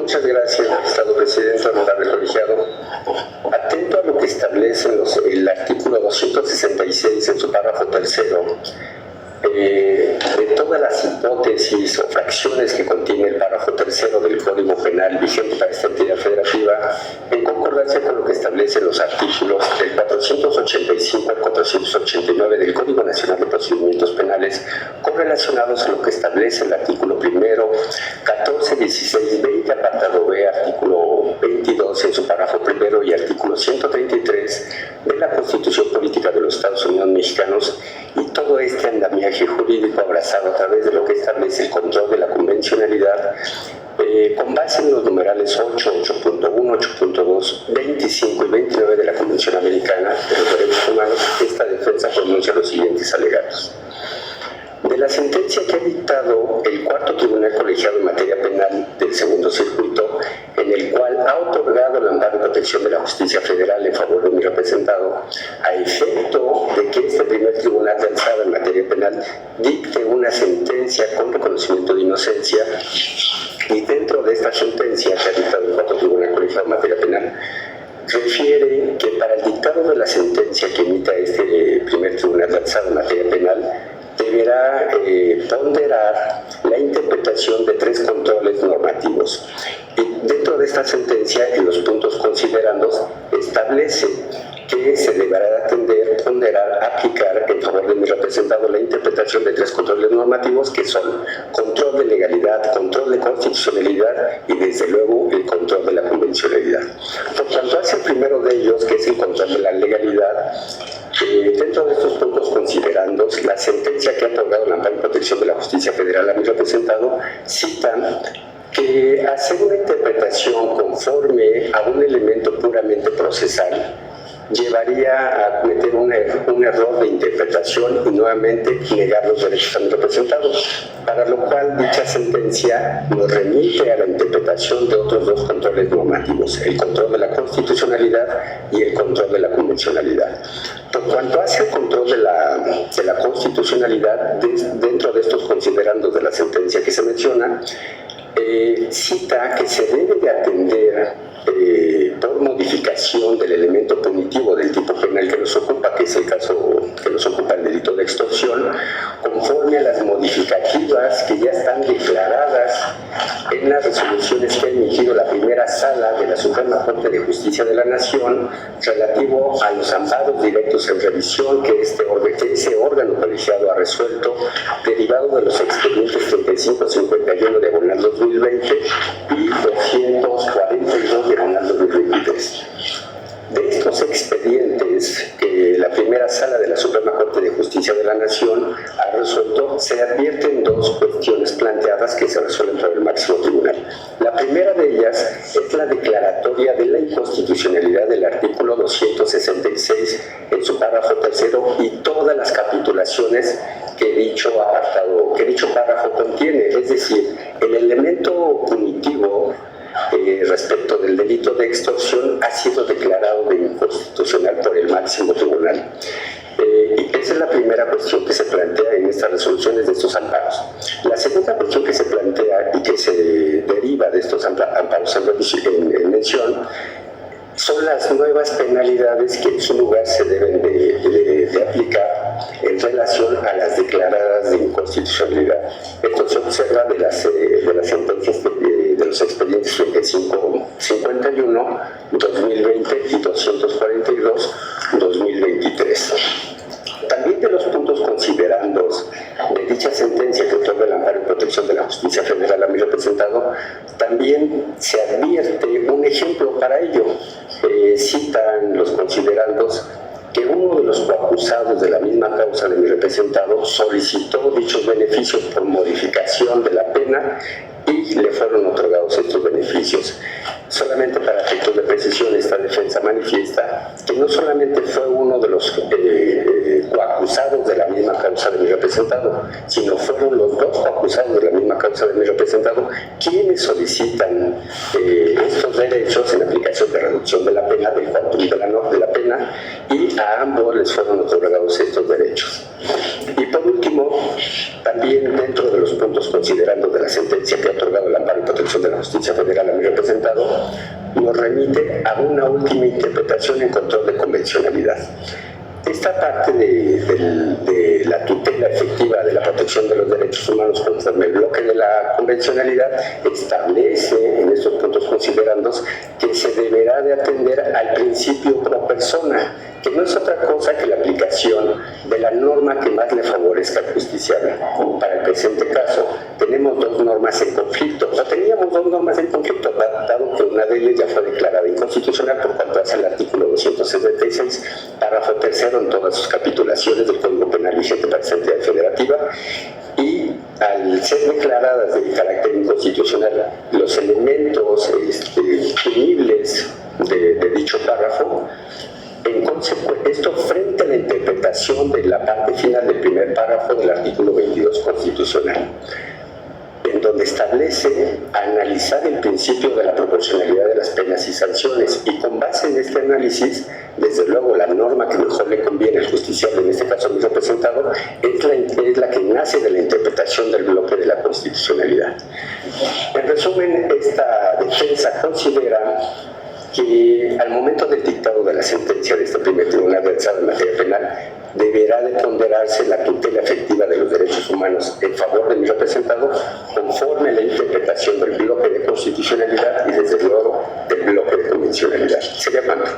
Muchas gracias, Estado Presidente, honorable colegiado. Atento a lo que establece el artículo 266 en su párrafo tercero, de todas las hipótesis o fracciones que contiene el párrafo tercero del Código Penal vigente para esta entidad federativa, en concordancia con lo que establecen los artículos del 485 al 489 del Código Nacional de Procedimientos Penales, correlacionados a lo que establece el artículo primero, 14, 16, 20, apartado B, artículo 22 en su párrafo primero y artículo 133 de la Constitución Política de los Estados Unidos Mexicanos, y todo este andamiaje jurídico abrazado a través de lo que establece el control de la convencionalidad, con base en los numerales 8, 8.1, 8.2, 25 y 29 de la Convención Americana de los Derechos Humanos, esta defensa pronuncia los siguientes alegatos. De la sentencia que ha dictado el Cuarto Tribunal Colegiado en materia penal del Segundo Circuito, en el cual ha otorgado el amparo y protección de la justicia federal en favor de mi representado, a efecto de que este primer tribunal de alzada en materia penal dicte una sentencia con reconocimiento de inocencia, y dentro de esta sentencia que ha dictado el Cuarto Tribunal Colegiado en materia penal, refiere que para el dictado de la sentencia que emita este primer tribunal de alzada en materia penal, deberá ponderar la interpretación de 3 controles normativos. Y dentro de esta sentencia, en los puntos considerandos, establece que se deberá ponderar, aplicar en favor de mi representado la interpretación de 3 controles normativos, que son control de legalidad, control de constitucionalidad y desde luego el control de la convencionalidad. Por cuanto hace el primero de ellos, que es el control de la legalidad, dentro de estos puntos considerandos, la sentencia que ha otorgado el amparo y protección de la justicia federal a mi representado citan que hacer una interpretación conforme a un elemento puramente procesal llevaría a cometer un error de interpretación y nuevamente negar los derechos a mi representado, para lo cual dicha sentencia nos remite a la interpretación de otros 2 controles normativos, el control de la constitucionalidad y el control de la convencionalidad. Por cuanto hace el control de la constitucionalidad, dentro de estos considerandos de la sentencia que se menciona, cita que se debe de atender por modificación del elemento punitivo del tipo penal que nos ocupa, que es el caso que nos ocupa el delito de extorsión, conforme a las modificativas que ya están declaradas en las resoluciones que ha emitido la primera sala de la Suprema Corte de Justicia de la Nación relativo a los amparos directos en revisión que ese órgano colegiado ha resuelto, derivado de los expedientes 3551 diagonal 2020 y 242 diagonal 2023. De estos expedientes que la primera sala de la Suprema Corte de Justicia de la Nación ha resuelto, se advierten 2 cuestiones planteadas que se resuelven por el máximo tribunal. La primera de ellas es la declaratoria de la inconstitucionalidad del artículo 266 en su párrafo tercero y todas las capitulaciones que dicho párrafo contiene, es decir, el elemento punitivo respecto del delito de extorsión ha sido declarado de inconstitucional por el máximo tribunal. Y esa es la primera cuestión que se plantea en estas resoluciones de estos amparos. La segunda cuestión que se plantea y que se deriva de estos amparos en mención son las nuevas penalidades que en su lugar se deben de aplicar en relación a las declaradas de inconstitucionalidad. Esto se observa de las sentencias de los expedientes 3551, 2020 y 242, 2023. También de los puntos considerandos de dicha sentencia que otorga el amparo y protección de la justicia federal a mi representado, también se advierte un ejemplo para ello. Citan los considerandos que uno de los coacusados de la misma causa de mi representado solicitó dichos beneficios por modificación de la pena y le fueron otorgados estos beneficios. Solamente para efectos de precisión, esta defensa manifiesta que no solamente fue uno de los coacusados de la misma causa de mi representado, sino fueron los 2 coacusados de la misma causa de mi representado quienes solicitan estos derechos en aplicación de reducción de la pena, del quantum de la pena, y a ambos les fueron otorgados estos derechos. Y por último, también dentro de los puntos considerando de la sentencia que ha otorgado el amparo y protección de la justicia federal a mi representado, nos remite a una última interpretación en control de convencionalidad. Esta parte de la tutela efectiva de la protección de los derechos humanos conforme el bloque de la convencionalidad establece en estos puntos considerandos que se deberá de atender al principio pro persona, que no es otra cosa que la aplicación de la norma que más le favorezca al justiciable. Para el presente caso, tenemos dos normas en conflicto, o teníamos dos normas en conflicto, dado que una de ellas ya fue declarada inconstitucional por cuanto hace el artículo 276, párrafo tercero en todas sus capitulaciones del Código Penal vigente para esta entidad federativa, y al ser declaradas de carácter inconstitucional los elementos punibles de dicho párrafo, en consecuencia, esto frente a la interpretación de la parte final del primer párrafo del artículo 22 constitucional, en donde establece analizar el principio de la proporcionalidad de las penas y sanciones, y con base en este análisis, desde luego la norma que mejor le conviene al justiciable, en este caso mi representado, es la que nace de la interpretación del bloque de la constitucionalidad. En resumen, esta defensa considera que al momento del dictado de la sentencia de este primer tribunal de alzada en materia penal deberá de ponderarse la tutela efectiva de los derechos humanos en favor de mi representado conforme a la interpretación del bloque de constitucionalidad y desde luego del bloque de convencionalidad. Sería cuánto.